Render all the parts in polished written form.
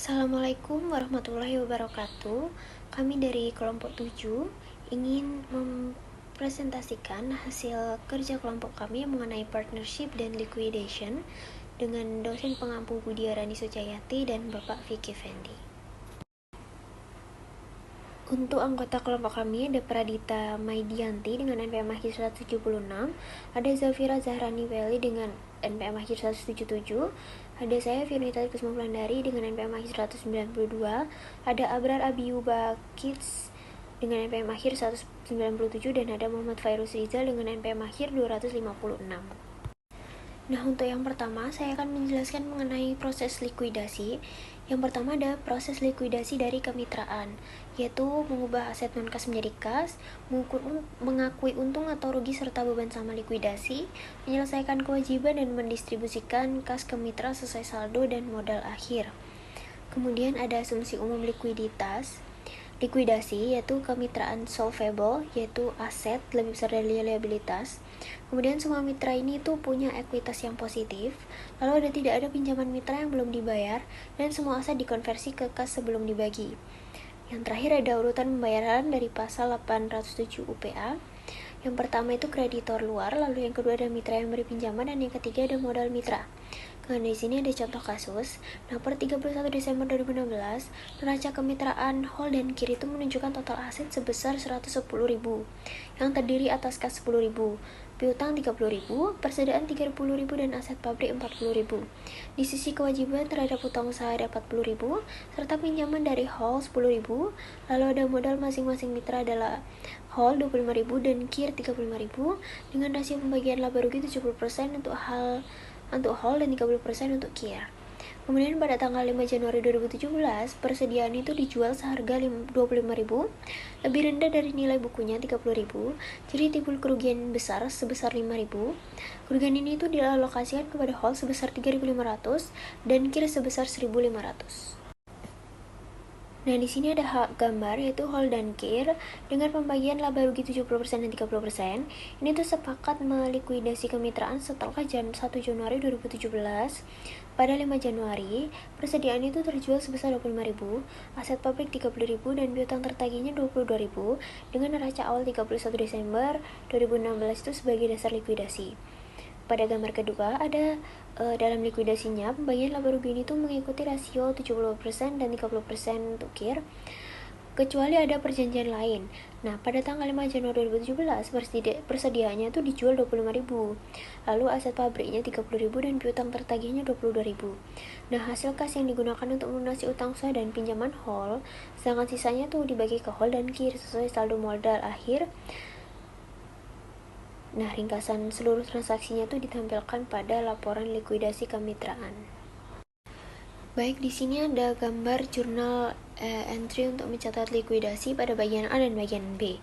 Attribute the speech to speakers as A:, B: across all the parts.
A: Assalamualaikum warahmatullahi wabarakatuh. Kami dari kelompok 7 ingin mempresentasikan hasil kerja kelompok kami mengenai partnership dan liquidation dengan dosen pengampu Budiarani Sucayati dan Bapak Vicky Fendi. Untuk anggota kelompok kami ada Pradita Maidianti dengan NPM Akhir 176, ada Zafira Zahrani Weli dengan NPM Akhir 177, ada saya Firnita Kusma Wulandari dengan NPM Akhir 192, ada Abrar Abiyuba Kids dengan NPM Akhir 197, dan ada Muhammad Fairuz Rizal dengan NPM Akhir 256. Nah, untuk yang pertama, saya akan menjelaskan mengenai proses likuidasi. Yang pertama ada proses likuidasi dari kemitraan, yaitu mengubah aset non-kas menjadi kas, mengakui untung atau rugi serta beban sama likuidasi, menyelesaikan kewajiban dan mendistribusikan kas ke mitra sesuai saldo dan modal akhir. Kemudian ada asumsi umum likuiditas. Likuidasi yaitu kemitraan solvable, yaitu aset lebih besar dari liabilitas. Kemudian semua mitra ini tuh punya ekuitas yang positif, lalu tidak ada pinjaman mitra yang belum dibayar, dan semua aset dikonversi ke kas sebelum dibagi. Yang terakhir ada urutan pembayaran dari pasal 807 UPA. Yang pertama itu kreditor luar, lalu yang kedua ada mitra yang beri pinjaman, dan yang ketiga ada modal mitra. Nah, di sini ada contoh kasus. Nah, per 31 Desember 2016, neraca kemitraan Hol dan Kir itu menunjukkan total aset sebesar 110.000, yang terdiri atas kas 10.000, piutang 30.000, persediaan 30.000, dan aset pabrik 40.000. Di sisi kewajiban terhadap utang usaha ada 40.000, serta pinjaman dari Hol 10.000, lalu ada modal masing-masing mitra adalah Hol 25.000 dan Kir 35.000, dengan rasio pembagian laba rugi 70% untuk Hall dan 30% untuk Kia. Kemudian pada tanggal 5 Januari 2017, persediaan itu dijual seharga 25.000, lebih rendah dari nilai bukunya 30.000, jadi timbul kerugian besar sebesar 5.000. Kerugian ini itu dialokasikan kepada Hall sebesar 3.500 dan Kir sebesar 1.500. Nah, di sini ada gambar yaitu Hol dan Kir dengan pembagian laba rugi 70% dan 30%. Ini tuh sepakat melikuidasi kemitraan setelah 1 Januari 2017. Pada 5 Januari, persediaan itu terjual sebesar 25.000, aset pabrik 30.000, dan piutang tertagihnya 22.000 dengan neraca awal 31 Desember 2016 itu sebagai dasar likuidasi. Pada gambar kedua ada dalam likuidasinya pembagian laba rugi ini tuh mengikuti rasio 70% dan 30% untuk Kir, kecuali ada perjanjian lain. Nah, pada tanggal 5 Januari 2017 persediaannya tuh dijual 25.000, lalu aset pabriknya 30.000 dan piutang tertagihnya 22.000. Nah, hasil kas yang digunakan untuk melunasi utang usaha dan pinjaman Hol, sedangkan sisanya tuh dibagi ke Hol dan Kir sesuai saldo modal akhir. Nah, ringkasan seluruh transaksinya itu ditampilkan pada laporan likuidasi kemitraan. Baik, di sini ada gambar jurnal entry untuk mencatat likuidasi pada bagian A dan bagian B.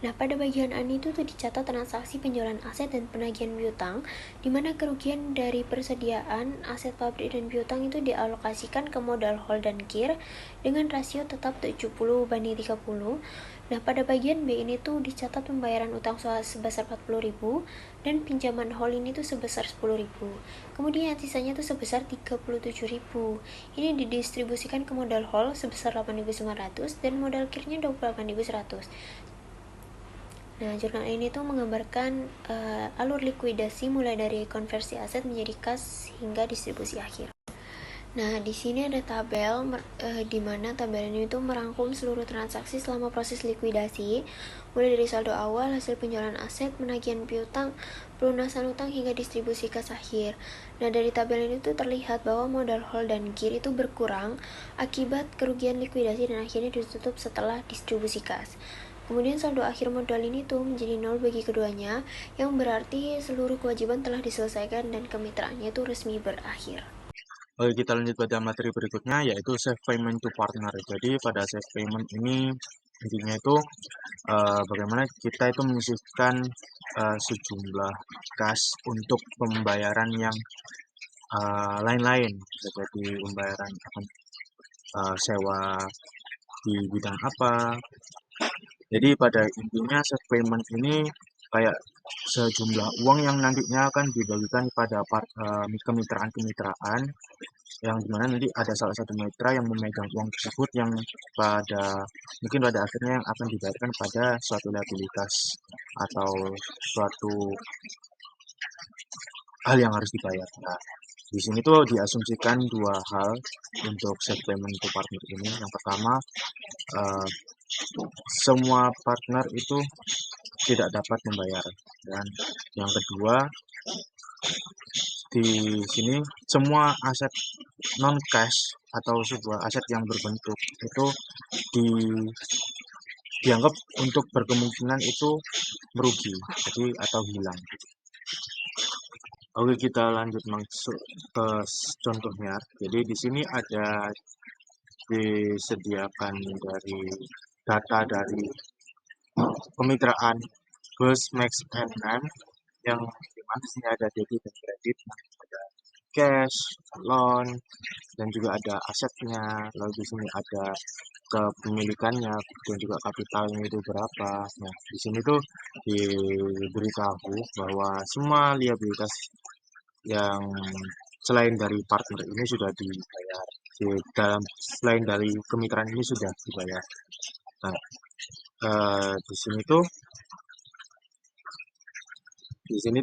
A: Nah, pada bagian A itu tuh dicatat transaksi penjualan aset dan penagihan piutang, di mana kerugian dari persediaan aset pabrik dan piutang itu dialokasikan ke modal Hol dan Kir dengan rasio tetap 70/30. Nah, pada bagian B ini tuh dicatat pembayaran utang usaha sebesar 40.000 dan pinjaman Hol ini tuh sebesar 10.000. Kemudian sisanya tuh sebesar 37.000. Ini didistribusikan ke modal Hol sebesar 8.900 dan modal Kirnya 28.100. Nah, jurnal ini tuh menggambarkan alur likuidasi mulai dari konversi aset menjadi kas hingga distribusi akhir. Nah, di sini ada tabel di mana tabel ini itu merangkum seluruh transaksi selama proses likuidasi, mulai dari saldo awal, hasil penjualan aset, penagihan piutang, pelunasan utang hingga distribusi kas akhir. Nah, dari tabel ini tuh terlihat bahwa modal Hol dan Kir itu berkurang akibat kerugian likuidasi dan akhirnya ditutup setelah distribusi kas. Kemudian saldo akhir modal ini tuh menjadi 0 bagi keduanya, yang berarti seluruh kewajiban telah diselesaikan dan kemitraannya itu resmi berakhir.
B: Oke, kita lanjut pada materi berikutnya yaitu save payment to partner. Jadi pada save payment ini intinya itu bagaimana kita itu menyisihkan sejumlah kas untuk pembayaran yang lain-lain, bisa jadi pembayaran akan sewa di bidang apa. Jadi pada intinya save payment ini kayak sejumlah uang yang nantinya akan dibagikan pada kemitraan-kemitraan yang dimana nanti ada salah satu mitra yang memegang uang tersebut yang mungkin pada akhirnya yang akan dibayarkan pada suatu liabilitas atau suatu hal yang harus dibayar. Nah, di sini tuh diasumsikan dua hal untuk set payment to partner ini. Yang pertama, eh, semua partner itu tidak dapat membayar, dan yang kedua, di sini semua aset non cash atau sebuah aset yang berbentuk itu di, dianggap untuk berkemungkinan itu merugi, jadi atau hilang. Oke, kita lanjut masuk ke contohnya. Jadi di sini ada disediakan dari data dari kemitraan Bus Max M yang dimana di sini ada debit dan kredit, ada cash, loan, dan juga ada asetnya. Lalu di sini ada kepemilikannya dan juga kapitalnya itu berapa. Nah, di sini tuh diberitahu bahwa semua liabilitas yang selain dari partner ini sudah dibayar. Selain dari kemitraan ini sudah dibayar. Nah, di sini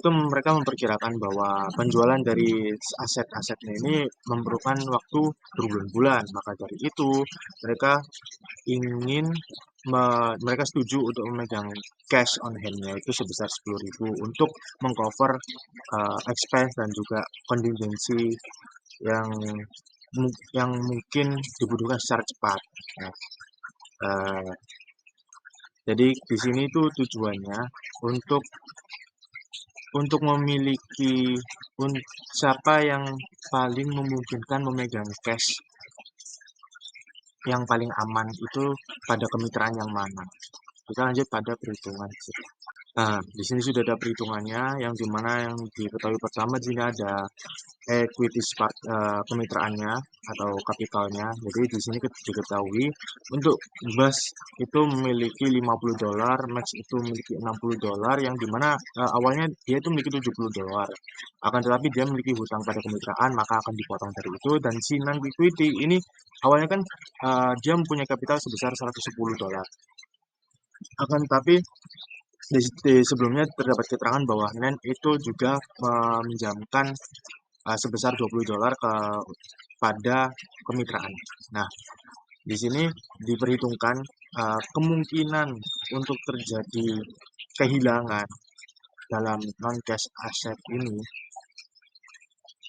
B: tuh mereka memperkirakan bahwa penjualan dari aset-asetnya ini memerlukan waktu berbulan-bulan. Maka dari itu mereka ingin mereka setuju untuk memegang cash on hand-nya itu sebesar 10.000 untuk mengcover expense dan juga contingency yang mungkin dibutuhkan secara cepat. Nah, uh, jadi di sini itu tujuannya untuk memiliki siapa yang paling memungkinkan memegang cash yang paling aman itu pada kemitraan yang mana. Kita lanjut pada perhitungan. Nah, di sini sudah ada perhitungannya, yang dimana yang diketahui pertama di sini ada equity kemitraannya atau kapitalnya. Jadi di sini diketahui untuk Bus itu memiliki $50, Max itu memiliki $60, yang dimana awalnya dia itu memiliki $70. Akan tetapi dia memiliki hutang pada kemitraan, maka akan dipotong dari itu. Dan si non equity ini awalnya kan dia mempunyai kapital sebesar $110. Akan tetapi sebelumnya terdapat keterangan bahwa NEN itu juga meminjamkan sebesar $20 pada kemitraan. Nah, di sini diperhitungkan kemungkinan untuk terjadi kehilangan dalam non-cash aset ini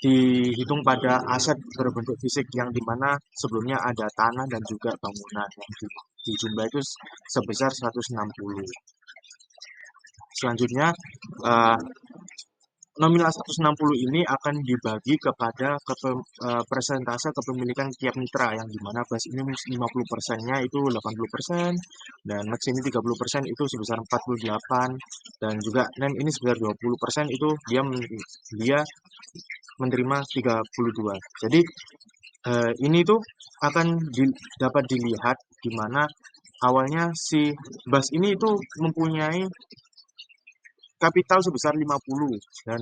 B: dihitung pada aset berbentuk fisik yang dimana sebelumnya ada tanah dan juga bangunan yang di jumlah itu sebesar 160. Selanjutnya, nominal 160 ini akan dibagi kepada persentase kepemilikan tiap mitra, yang dimana Bas ini 50%-nya itu 80%, dan Max ini 30% itu sebesar 48, dan juga NEN ini sebesar 20% itu dia menerima 32. Jadi ini tuh akan dapat dilihat di mana awalnya si Bas ini itu mempunyai kapital sebesar 50 dan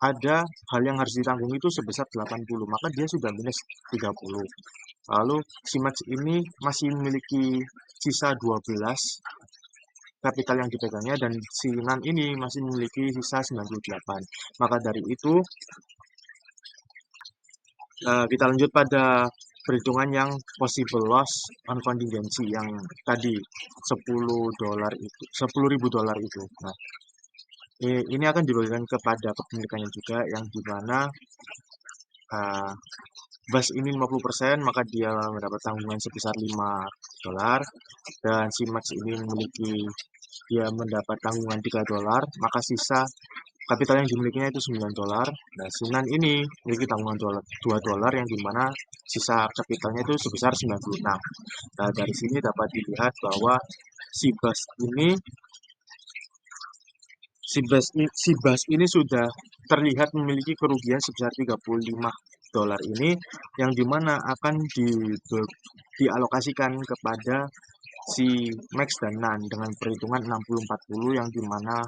B: ada hal yang harus ditanggung itu sebesar 80, maka dia sudah minus 30. Lalu si Max ini masih memiliki sisa 12 kapital yang dipegangnya, dan si Nan ini masih memiliki sisa 98. Maka dari itu kita lanjut pada perhitungan yang possible loss on contingency yang tadi $10 itu, $10.000 itu. Nah, ini akan dibagikan kepada kepemilikannya juga, yang dimana Bas ini 50%, maka dia mendapat tanggungan sebesar $5, dan si Max ini dia mendapat tanggungan $3, maka sisa kapital yang dimilikinya itu $9. Nah, Sinan ini memiliki tanggungan $2, yang dimana sisa kapitalnya itu sebesar 96. Nah, dari sini dapat dilihat bahwa si Bas ini si Bas ini sudah terlihat memiliki kerugian sebesar $35 ini, yang dimana akan dialokasikan kepada si Max dan Nan dengan perhitungan 60-40, yang dimana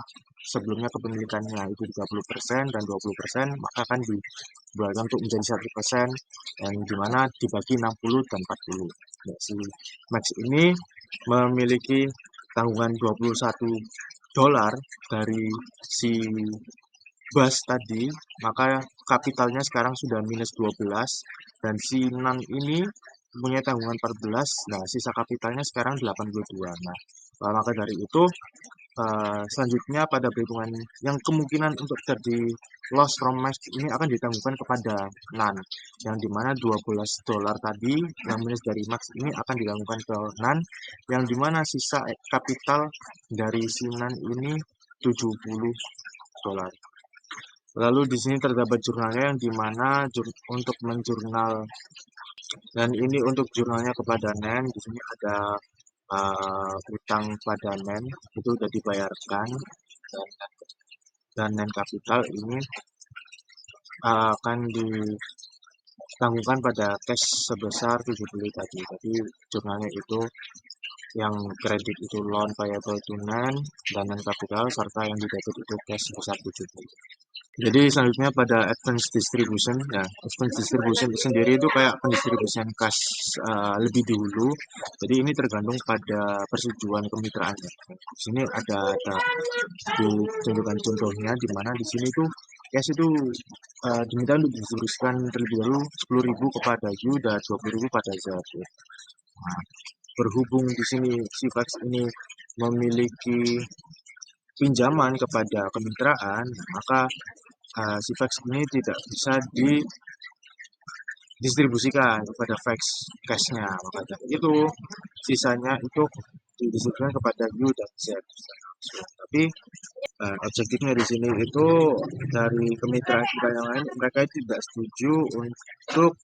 B: sebelumnya kepemilikannya itu 30% dan 20%, maka akan dibuatkan untuk menjadi 1%, yang dimana dibagi 60 dan 40. Nah, si Max ini memiliki tanggungan 21 dolar dari si Bas tadi, maka kapitalnya sekarang sudah minus 12, dan si Nan ini punya tanggungan 14, nah sisa kapitalnya sekarang 82. Nah, maka dari itu selanjutnya pada perhitungan yang kemungkinan untuk terjadi loss from Max ini akan ditanggungkan kepada Nan, yang dimana 12 dolar tadi yang minus dari Max ini akan ditanggungkan ke Nan, yang dimana sisa kapital dari si Nan ini 70 dolar. Lalu di sini terdapat jurnalnya, yang dimana untuk menjurnal, dan ini untuk jurnalnya kepada Nen. Di sini ada utang pada Nen itu sudah dibayarkan, dan Nen kapital ini akan ditanggungan pada cash sebesar 70 tadi. Jadi jurnalnya itu yang kredit itu loan payable to Nen, dan Nen kapital, serta yang di debit itu cash sebesar 70. Jadi selanjutnya pada advance distribution, ya advance distribution itu sendiri itu kayak pendistribusian cash lebih dulu. Jadi ini tergantung pada persetujuan kemitraannya. Di sini ada ditunjukkan contohnya, di mana di sini tuh cash itu diminta untuk didistribusikan terlebih dahulu 10.000 kepada U dan 20.000 pada Z. Nah, berhubung di sini si Vax ini memiliki pinjaman kepada kemitraan, maka si fax ini tidak bisa didistribusikan kepada fax cashnya, maka dari itu sisanya itu didistribusikan kepada U dan Z. Tapi objektifnya di sini itu dari kemitraan kita yang lain, mereka tidak setuju untuk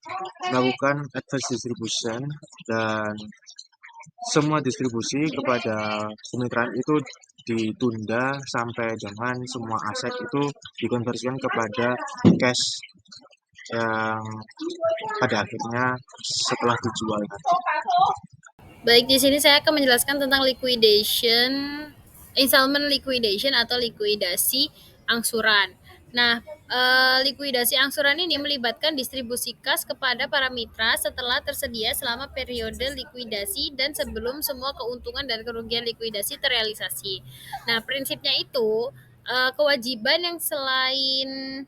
B: melakukan advance distribution, dan semua distribusi kepada kemitraan itu ditunda sampai dengan semua aset itu dikonversikan kepada cash yang pada akhirnya setelah dijual nanti.
C: Baik, di sini saya akan menjelaskan tentang liquidation, installment liquidation atau likuidasi angsuran. Nah, likuidasi angsuran ini melibatkan distribusi kas kepada para mitra setelah tersedia selama periode likuidasi dan sebelum semua keuntungan dan kerugian likuidasi terrealisasi. Nah, prinsipnya itu kewajiban yang selain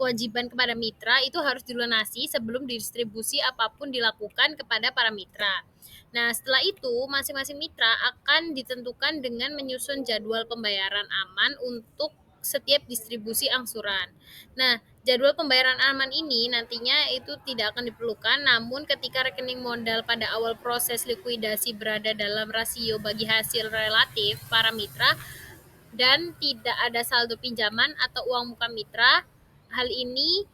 C: kewajiban kepada mitra itu harus dilunasi sebelum distribusi apapun dilakukan kepada para mitra. Nah, setelah itu masing-masing mitra akan ditentukan dengan menyusun jadwal pembayaran aman untuk setiap distribusi angsuran. Nah, jadwal pembayaran aman ini nantinya itu tidak akan diperlukan, namun ketika rekening modal pada awal proses likuidasi berada dalam rasio bagi hasil relatif para mitra dan tidak ada saldo pinjaman atau uang muka mitra, hal ini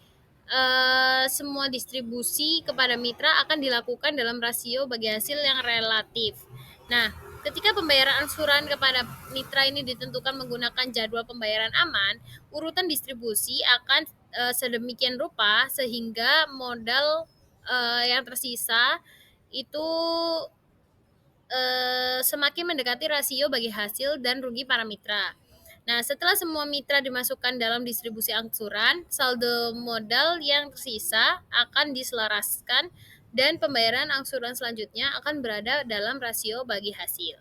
C: semua distribusi kepada mitra akan dilakukan dalam rasio bagi hasil yang relatif. Nah, ketika pembayaran angsuran kepada mitra ini ditentukan menggunakan jadwal pembayaran aman, urutan distribusi akan sedemikian rupa sehingga modal yang tersisa itu semakin mendekati rasio bagi hasil dan rugi para mitra. Nah, setelah semua mitra dimasukkan dalam distribusi angsuran, saldo modal yang tersisa akan diselaraskan dan pembayaran angsuran selanjutnya akan berada dalam rasio bagi hasil.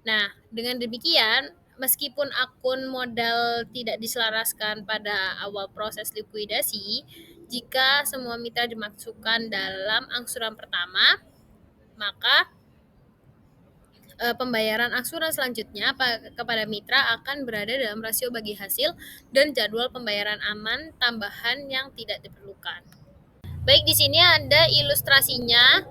C: Nah, dengan demikian, meskipun akun modal tidak diselaraskan pada awal proses likuidasi, jika semua mitra dimasukkan dalam angsuran pertama, maka pembayaran angsuran selanjutnya kepada mitra akan berada dalam rasio bagi hasil dan jadwal pembayaran aman tambahan yang tidak diperlukan. Baik, di sini ada ilustrasinya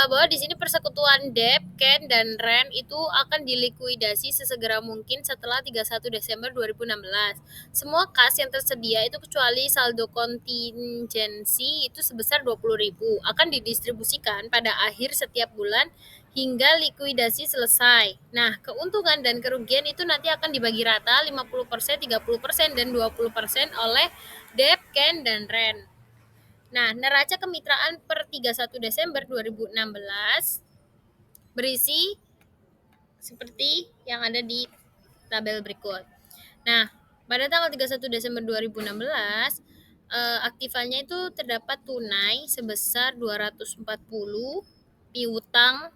C: bahwa di sini persekutuan debt, CAN, dan REN itu akan dilikuidasi sesegera mungkin setelah 31 Desember 2016. Semua kas yang tersedia itu kecuali saldo kontingensi itu sebesar 20.000 akan didistribusikan pada akhir setiap bulan hingga likuidasi selesai. Nah, keuntungan dan kerugian itu nanti akan dibagi rata 50%, 30%, dan 20% oleh debt, CAN, dan REN. Nah, neraca kemitraan per 31 Desember 2016 berisi seperti yang ada di tabel berikut. Nah, pada tanggal 31 Desember 2016, aktifannya itu terdapat tunai sebesar 240, piutang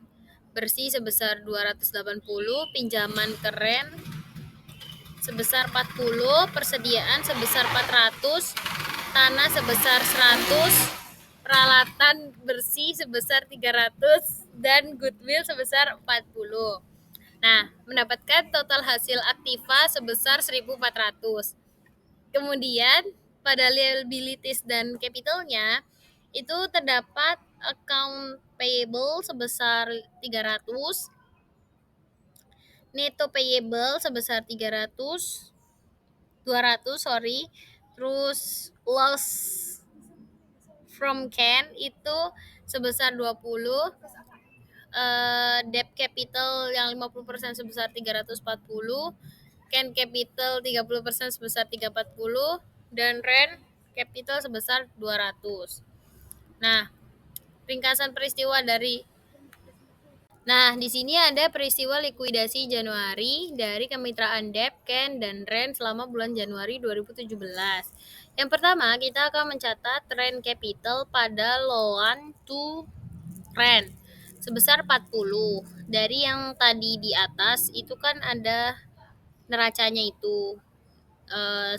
C: bersih sebesar 280, pinjaman keren sebesar 40, persediaan sebesar 400, tanah sebesar 100, peralatan bersih sebesar 300, dan goodwill sebesar 40. Nah, mendapatkan total hasil aktiva sebesar 1.400. Kemudian, pada liabilities dan capitalnya, itu terdapat account payable sebesar 300, netto payable sebesar 200, sorry. Terus loss from can itu sebesar 20, debt capital yang 50% sebesar 340, can capital 30% sebesar 340, dan rent capital sebesar 200. Nah, ringkasan peristiwa dari di sini ada peristiwa likuidasi Januari dari kemitraan debt, can, dan rent selama bulan Januari 2017. Yang pertama, kita akan mencatat rent capital pada loan to rent sebesar 40. Dari yang tadi di atas itu kan ada neracanya itu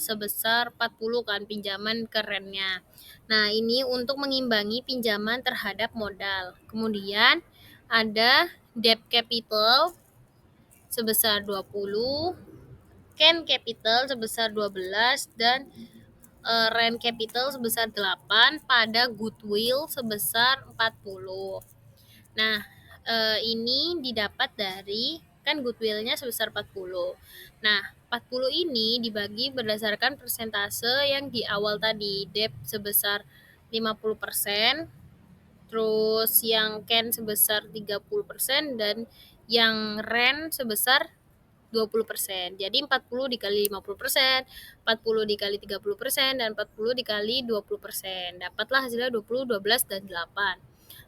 C: sebesar 40 kan pinjaman kerennya. Nah, ini untuk mengimbangi pinjaman terhadap modal. Kemudian ada debt capital sebesar 20, can capital sebesar 12, dan rent capital sebesar 8 pada goodwill sebesar 40. Nah, ini didapat dari kan goodwill-nya sebesar 40. Nah, 40 ini dibagi berdasarkan persentase yang di awal tadi, debt sebesar 50%, terus yang can sebesar 30%, dan yang rent sebesar 20%. Jadi 40 dikali 50%, 40 dikali 30%, dan 40 dikali 20%. Dapatlah hasilnya 20, 12, dan 8.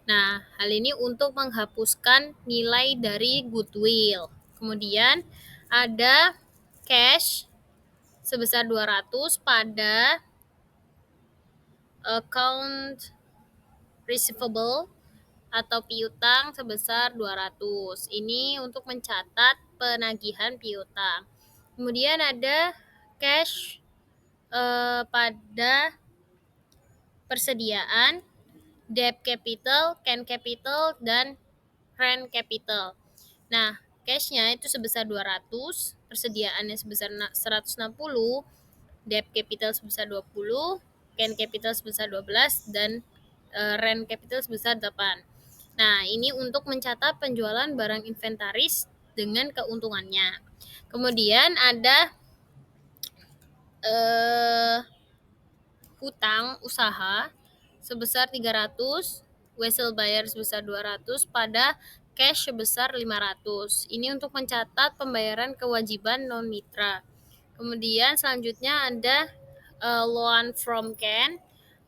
C: Nah, hal ini untuk menghapuskan nilai dari goodwill. Kemudian ada cash sebesar 200 pada account receivable atau piutang sebesar 200. Ini untuk mencatat penagihan piutang. Kemudian ada cash pada persediaan, debt capital, can capital, dan rent capital. Nah, cash-nya itu sebesar 200, persediaannya sebesar 160, debt capital sebesar 20, can capital sebesar 12, dan rent capital sebesar 8. Nah, ini untuk mencatat penjualan barang inventaris dengan keuntungannya. Kemudian ada hutang usaha sebesar 300, wesel bayar sebesar 200 pada cash sebesar 500. Ini untuk mencatat pembayaran kewajiban non mitra. Kemudian selanjutnya ada loan from can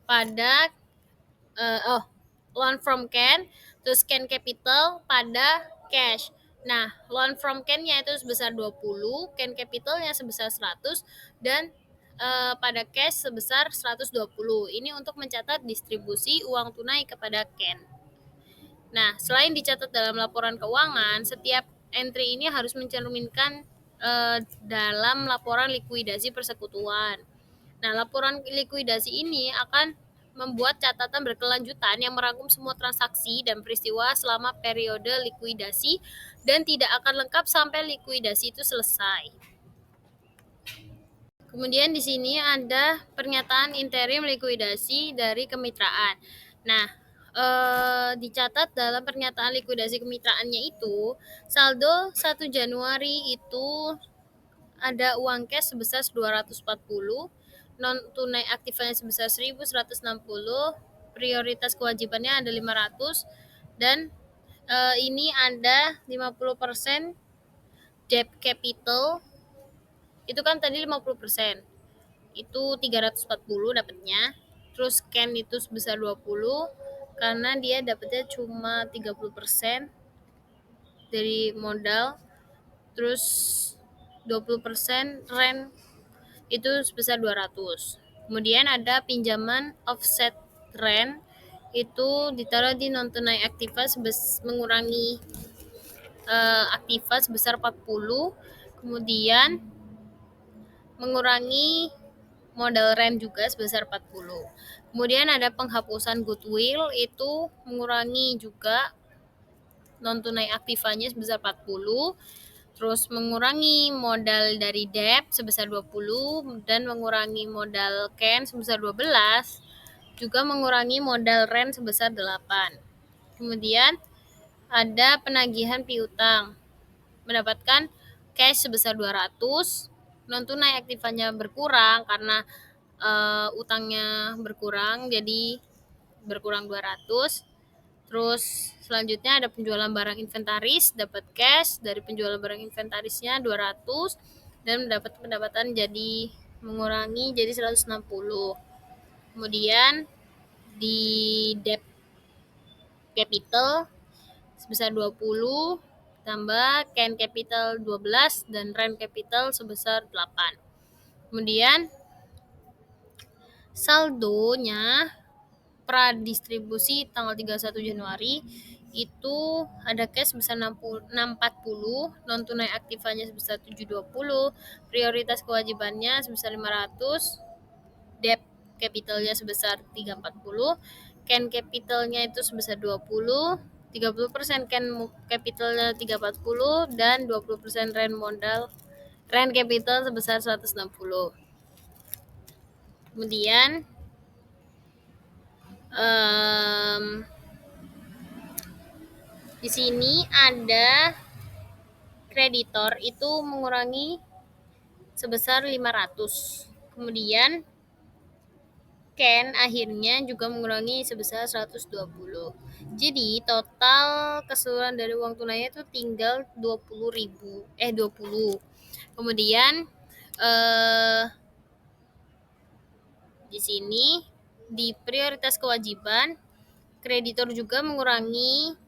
C: pada loan from can, terus can capital pada cash. Nah, loan from can-nya itu sebesar 20, can capital-nya sebesar 100, dan pada cash sebesar 120. Ini untuk mencatat distribusi uang tunai kepada can. Nah, selain dicatat dalam laporan keuangan, setiap entry ini harus mencerminkan dalam laporan likuidasi persekutuan. Nah, laporan likuidasi ini akan membuat catatan berkelanjutan yang merangkum semua transaksi dan peristiwa selama periode likuidasi dan tidak akan lengkap sampai likuidasi itu selesai. Kemudian di sini ada pernyataan interim likuidasi dari kemitraan. Nah, dicatat dalam pernyataan likuidasi kemitraannya itu, saldo 1 Januari itu ada uang cash sebesar 240, non tunai aktifnya sebesar 1.160, prioritas kewajibannya ada 500, dan ini ada 50% debt capital. Itu kan tadi 50%. Itu 340 dapatnya. Terus can itu sebesar 20 karena dia dapatnya cuma 30% dari modal. Terus 20% rent itu sebesar 200. Kemudian ada pinjaman offset rent, itu ditaruh di non tunai aktiva mengurangi aktiva sebesar 40, kemudian mengurangi modal rent juga sebesar 40. Kemudian ada penghapusan goodwill, itu mengurangi juga non tunai aktivanya sebesar 40, terus mengurangi modal dari debt sebesar 20 dan mengurangi modal CAN sebesar 12, juga mengurangi modal rent sebesar 8. Kemudian ada penagihan piutang, mendapatkan cash sebesar 200, non tunai aktifanya berkurang karena utangnya berkurang, jadi berkurang 200. Terus selanjutnya ada penjualan barang inventaris, dapat cash dari penjualan barang inventarisnya 200 dan mendapat pendapatan jadi mengurangi jadi 160. Kemudian di debt capital sebesar 20 tambah can capital 12 dan rent capital sebesar 8. Kemudian saldonya pradistribusi tanggal 31 Januari itu ada cash sebesar 640, non tunai aktifanya sebesar 720, prioritas kewajibannya sebesar 500, debt capitalnya sebesar 340, can capitalnya itu sebesar 20, 30% can capitalnya 340 dan 20% rent capital sebesar 160. Kemudian di sini ada kreditor itu mengurangi sebesar 500. Kemudian Ken akhirnya juga mengurangi sebesar 120. Jadi total keseluruhan dari uang tunainya itu tinggal 20. Kemudian di sini di prioritas kewajiban kreditor juga mengurangi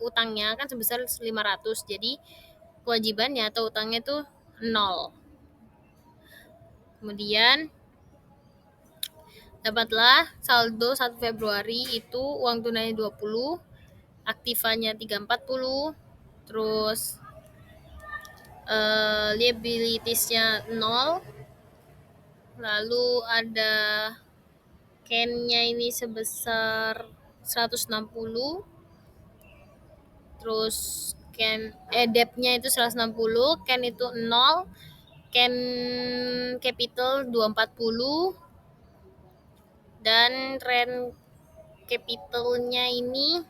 C: utangnya kan sebesar 500. Jadi kewajibannya atau utangnya itu 0. Kemudian dapatlah saldo 1 Februari itu uang tunai 20, aktivanya 340, terus liabilitiesnya 0, lalu ada can-nya ini sebesar 160, terus debt-nya itu 160, can itu 0, can capital 240, dan rent capitalnya ini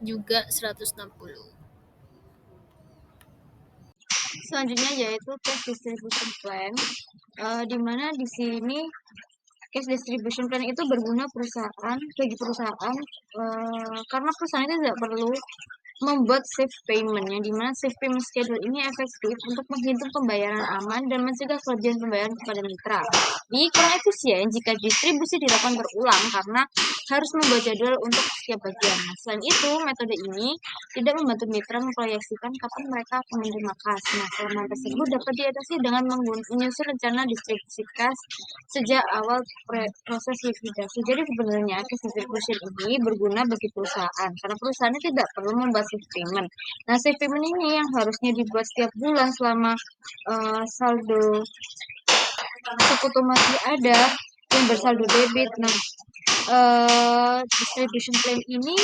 C: juga 160.
D: Selanjutnya yaitu cash distribution plan, di mana di sini cash distribution plan itu berguna bagi perusahaan karena perusahaan itu tidak perlu membuat safe payment, yang dimana safe payment schedule ini efektif untuk menghitung pembayaran aman dan mencegah kelebihan pembayaran kepada mitra. Ini kurang efisien jika distribusi dilakukan berulang karena harus membuat jadwal untuk setiap bagian. Selain itu, metode ini tidak membantu mitra memproyeksikan kapan mereka akan menerima kas. Nah, kelemahan tersebut dapat diatasi dengan menyusun rencana distribusi kas sejak awal proses likuidasi. Jadi sebenarnya cash distribution ini berguna bagi perusahaan karena perusahaannya tidak perlu membuat safe payment. Nah, safe payment ini yang harusnya dibuat setiap bulan selama saldo sekutu masih ada yang bersaldo debit. Nah, distribution plan ini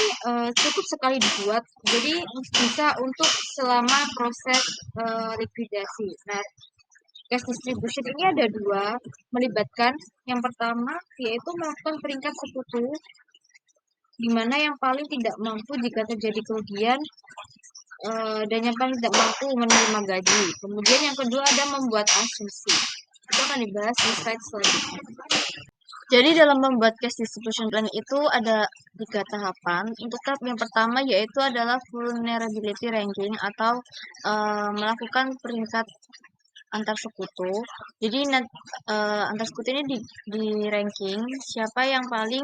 D: cukup sekali dibuat, jadi bisa untuk selama proses likuidasi. Nah, cash distribution ini ada dua, melibatkan yang pertama yaitu melakukan peringkat sekutu, di mana yang paling tidak mampu jika terjadi kerugian dan yang paling tidak mampu menerima gaji. Kemudian yang kedua ada membuat asumsi. Itu akan dibahas di slide selanjutnya. Jadi dalam membuat cash distribution plan itu ada 3 tahapan. Untuk tahap yang pertama yaitu adalah vulnerability ranking atau melakukan peringkat antar sekutu. Jadi antar sekutu ini di ranking siapa yang paling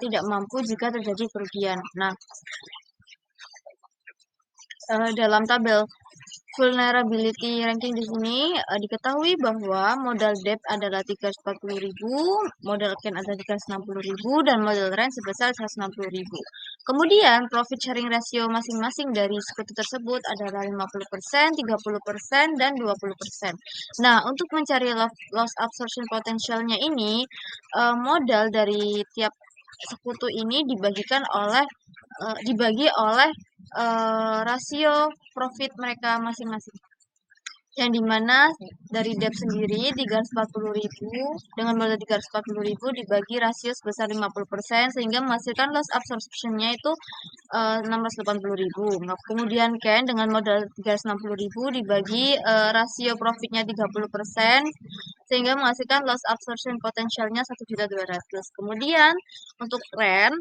D: tidak mampu jika terjadi kerugian. Nah, dalam tabel vulnerability ranking di sini diketahui bahwa modal debt adalah 340.000, modal CAN adalah 360.000, dan modal rent sebesar 160.000. Kemudian profit sharing ratio masing-masing dari sekutu tersebut adalah 50%, 30%, dan 20%. Nah, untuk mencari loss absorption potentialnya ini, modal dari tiap sekutu ini dibagi oleh rasio profit mereka masing-masing. Yang dimana dari debt sendiri 340.000 dengan modal 340.000 dibagi rasio sebesar 50% sehingga menghasilkan loss absorption-nya itu 680.000. Nah, kemudian CAN dengan modal 360.000 dibagi rasio profitnya 30% sehingga menghasilkan loss absorption potentialnya 1.200.000. Kemudian untuk rent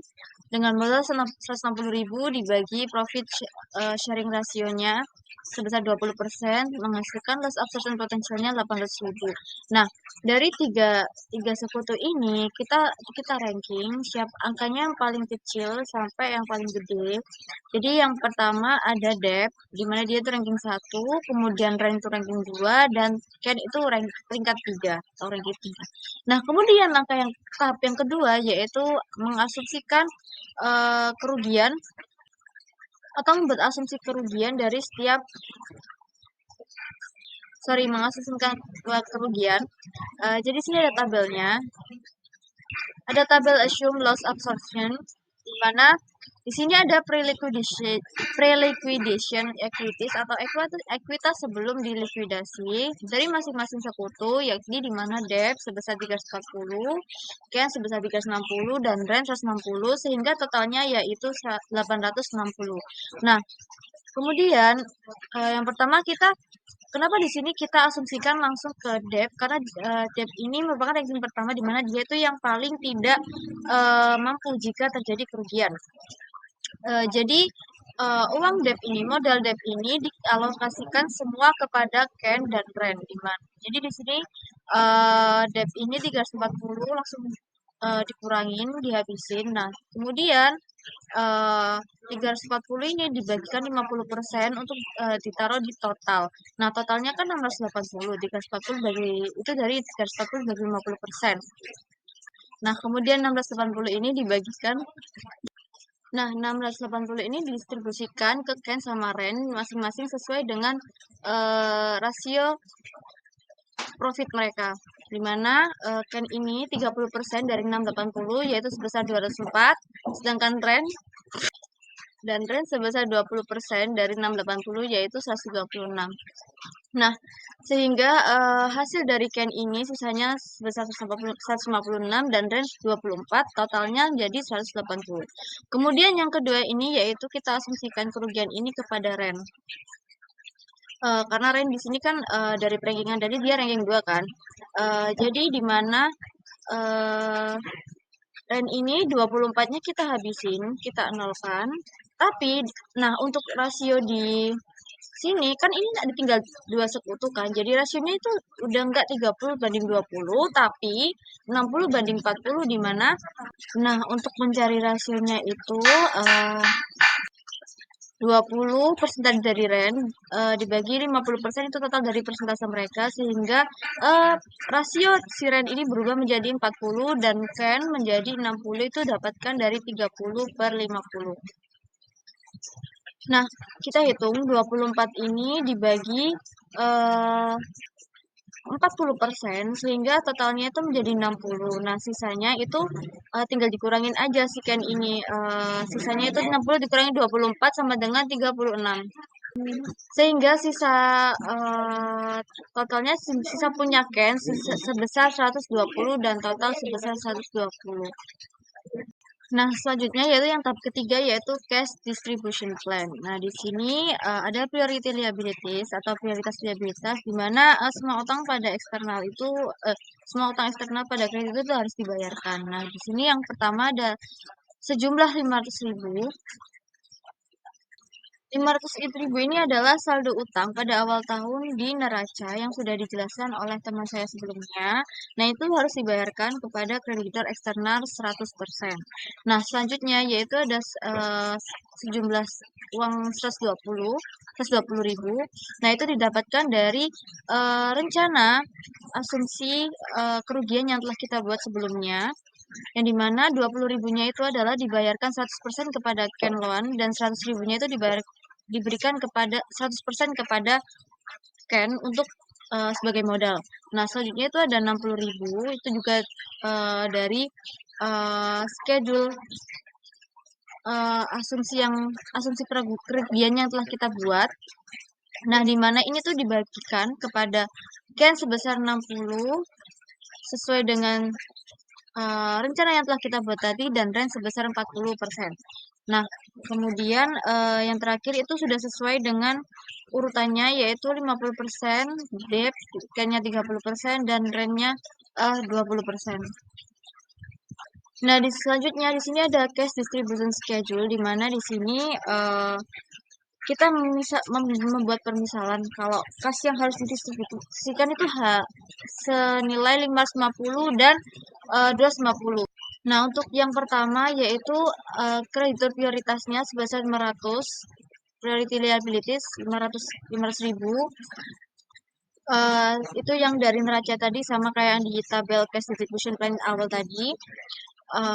D: dengan modal 160.000 dibagi profit sharing rasionya sebesar 20% menghasilkan loss absorption potensialnya 800.000. Nah, dari tiga sekutu ini kita ranking siap angkanya yang paling kecil sampai yang paling gede. Jadi yang pertama ada debt di mana dia itu ranking 1, kemudian rent itu ranking 2, dan CAN itu peringkat 3 atau ranking 3. Nah, kemudian tahap yang kedua yaitu mengasumsikan kerugian atau membuat asumsi kerugian dari setiap mengasumsikan kerugian. Jadi sini ada tabelnya. Ada tabel assume loss absorption di mana di sini ada pre-liquidation equities atau ekuitas sebelum dilikuidasi dari masing-masing sekutu, yakni di mana debt sebesar 340, CAN sebesar 360, dan rent 160 sehingga totalnya yaitu 860. Nah, kemudian yang pertama kenapa di sini kita asumsikan langsung ke debt? Karena debt ini merupakan ranking pertama di mana dia itu yang paling tidak mampu jika terjadi kerugian. Jadi uang debt ini, modal debt ini dialokasikan semua kepada CAN dan rent. Jadi di sini debt ini 340 langsung dikurangin, dihabisin. Nah, kemudian 340 ini dibagikan 50% untuk ditaruh di total. Nah, totalnya kan 680. 340 itu dari 340 bagi 50%. Nah, kemudian 680 ini dibagikan. Nah, 680 ini didistribusikan ke CAN sama rent masing-masing sesuai dengan rasio profit mereka. Di mana CAN ini 30% dari 680 yaitu sebesar 204, sedangkan rent sebesar 20% dari 680 yaitu 126. Nah, sehingga hasil dari CAN ini sisanya sebesar 156 dan rent 24, totalnya jadi 180. Kemudian yang kedua ini yaitu kita asumsikan kerugian ini kepada rent. Karena rent di sini kan dari rankingan tadi dia ranking 2 kan. Jadi di mana rent ini 24-nya kita habisin, kita nolkan. Tapi nah untuk rasio di sini kan ini ada tinggal 2 sekutu kan. Jadi rasionya itu udah enggak 30/20 tapi 60/40 di mana nah untuk mencari rasionya itu 20% dari rent dibagi 50% itu total dari persentase mereka sehingga rasio si rent ini berubah menjadi 40 dan CAN menjadi 60 itu dapatkan dari 30/50. Nah, kita hitung 24 ini dibagi 40% sehingga totalnya itu menjadi 60. Nah, sisanya itu tinggal dikurangin aja si CAN ini. Sisanya itu 60 dikurangi 24 sama dengan 36. Sehingga sisa totalnya sisa punya CAN sebesar 120 dan total sebesar 120. Nah, selanjutnya yaitu yang tahap ketiga yaitu cash distribution plan. Nah, di sini ada priority liabilities atau prioritas liabilitas di mana semua utang pada eksternal itu semua utang eksternal pada kredit itu harus dibayarkan. Nah, di sini yang pertama ada sejumlah 500.000 500.000 ini adalah saldo utang pada awal tahun di neraca yang sudah dijelaskan oleh teman saya sebelumnya. Nah, itu harus dibayarkan kepada kreditor eksternal 100%. Nah, selanjutnya yaitu ada sejumlah uang 120 ribu. Nah, itu didapatkan dari rencana asumsi kerugian yang telah kita buat sebelumnya, yang dimana 20 ribunya itu adalah dibayarkan 100% kepada Ken Loan dan 100 ribunya itu diberikan kepada 100% kepada Ken untuk sebagai modal. Nah, selanjutnya itu ada 60 ribu, itu juga dari schedule asumsi kerugian yang telah kita buat. Nah, di mana ini tuh dibagikan kepada Ken sebesar 60 sesuai dengan rencana yang telah kita buat tadi dan rent sebesar 40%. Nah, kemudian yang terakhir itu sudah sesuai dengan urutannya yaitu 50% debt, Ken-nya 30% dan rent-nya 20%. Nah, selanjutnya di sini ada cash distribution schedule, di mana di sini kita membuat permisalan kalau kas yang harus didistribusikan itu senilai 550 dan 250. Nah, untuk yang pertama yaitu kreditor prioritasnya sebesar 500, priority liabilities 500 ribu. Itu yang dari neraca tadi sama kayak yang di tabel cash distribution plan awal tadi.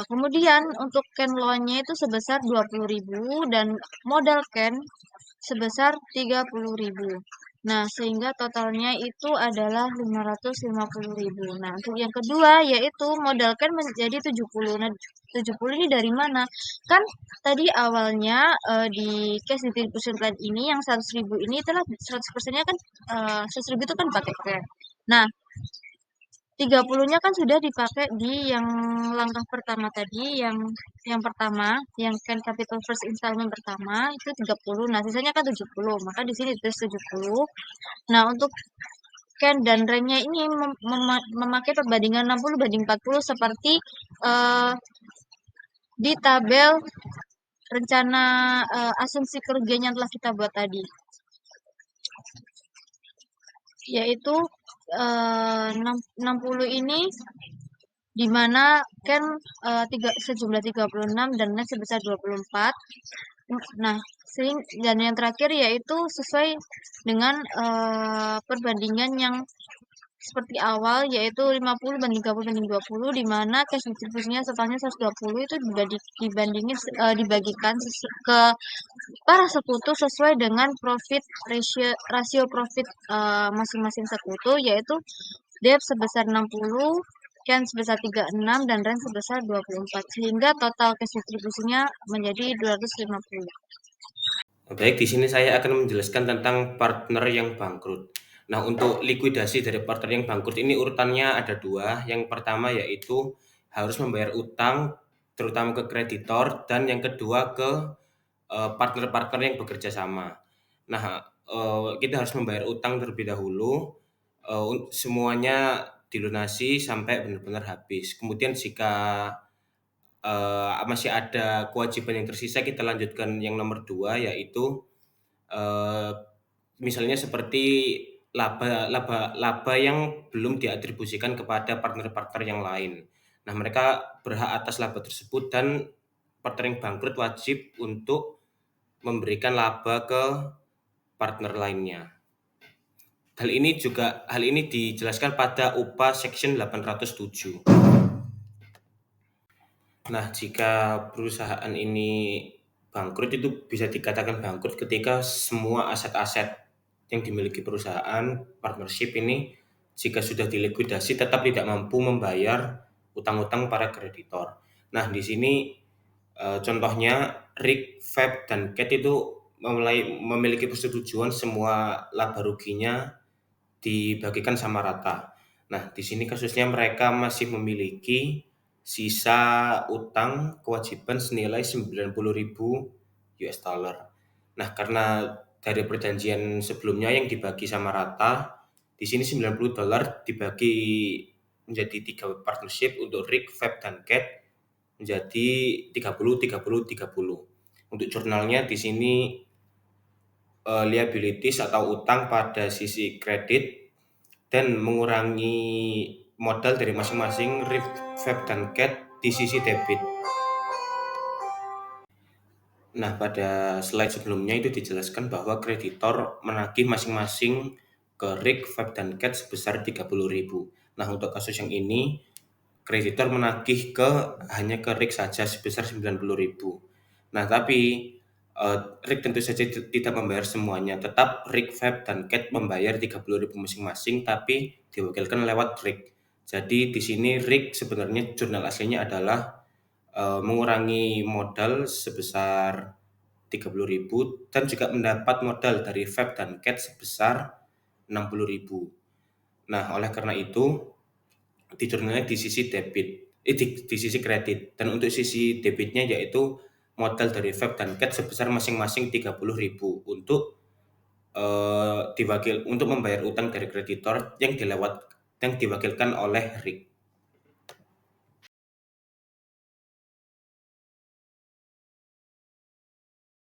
D: Kemudian untuk Ken loan-nya itu sebesar 20 ribu dan modal Ken sebesar 30 ribu. Nah, sehingga totalnya itu adalah 550 ribu. Nah, untuk yang kedua yaitu modal Ken menjadi 70. Nah, 70 ini dari mana? Kan tadi awalnya di cash distribution plan ini yang 100 ribu ini telah 100%-nya kan 100 ribu itu kan pakai Ken. Nah, 30-nya kan sudah dipakai di yang langkah pertama tadi, yang pertama, yang Ken Capital First Installment pertama itu 30. Nah, sisanya kan 70. Maka di sini ditulis 70. Nah, untuk Ken dan Ren-nya ini memakai perbandingan 60/40 seperti di tabel rencana asumsi kerugian yang telah kita buat tadi. Yaitu 60 ini di mana Ken sejumlah 36 dan net sebesar 24. Nah, dan yang terakhir yaitu sesuai dengan perbandingan yang seperti awal yaitu 50/30/20, di mana cash distribusinya totalnya 120 itu dibagikan ke para sekutu sesuai dengan rasio profit masing-masing sekutu, yaitu debt sebesar 60, Ken sebesar 36 dan rent sebesar 24, sehingga total cash distribusinya menjadi 250.
E: Baik, di sini saya akan menjelaskan tentang partner yang bangkrut. Nah, untuk likuidasi dari partner yang bangkrut ini urutannya ada dua. Yang pertama yaitu harus membayar utang, terutama ke kreditor, dan yang kedua ke partner-partner yang bekerja sama. Nah, kita harus membayar utang terlebih dahulu, semuanya dilunasi sampai benar-benar habis. Kemudian jika masih ada kewajiban yang tersisa, kita lanjutkan yang nomor 2 yaitu misalnya seperti laba yang belum diatribusikan kepada partner-partner yang lain. Nah, mereka berhak atas laba tersebut dan partner yang bangkrut wajib untuk memberikan laba ke partner lainnya. Hal ini dijelaskan pada UPA Section 807. Nah, jika perusahaan ini bangkrut, itu bisa dikatakan bangkrut ketika semua aset-aset yang dimiliki perusahaan partnership ini jika sudah dilikuidasi tetap tidak mampu membayar utang-utang para kreditor. Nah, di sini contohnya Rick, Fab, dan Cat itu memiliki persetujuan semua laba ruginya dibagikan sama rata. Nah, di sini kasusnya mereka masih memiliki sisa utang kewajiban senilai 90.000 US dollar. Nah, karena dari perjanjian sebelumnya yang dibagi sama rata, di sini 90 dolar dibagi menjadi 3 partnership untuk Rick, Fab, dan Cat menjadi 30, 30, 30. Untuk jurnalnya di sini liabilities atau utang pada sisi kredit dan mengurangi modal dari masing-masing RIF, FEB, dan CAT di sisi debit. Nah, pada slide sebelumnya itu dijelaskan bahwa kreditor menagih masing-masing ke RIK, FEB, dan CAT sebesar 30.000. Nah, untuk kasus yang ini, kreditor menagih hanya ke RIK saja sebesar 90.000. Nah, tapi RIK tentu saja tidak membayar semuanya. Tetap RIK, FEB, dan CAT membayar 30.000 masing-masing, tapi diwakilkan lewat RIK. Jadi di sini RIK sebenarnya jurnal aslinya adalah mengurangi modal sebesar 30.000 dan juga mendapat modal dari FEB dan CAT sebesar 60.000. Nah, oleh karena itu di jurnalnya di sisi debit, di sisi kredit, dan untuk sisi debitnya yaitu modal dari FEB dan CAT sebesar masing-masing 30.000 untuk untuk membayar utang dari kreditor yang diwakilkan oleh RIK.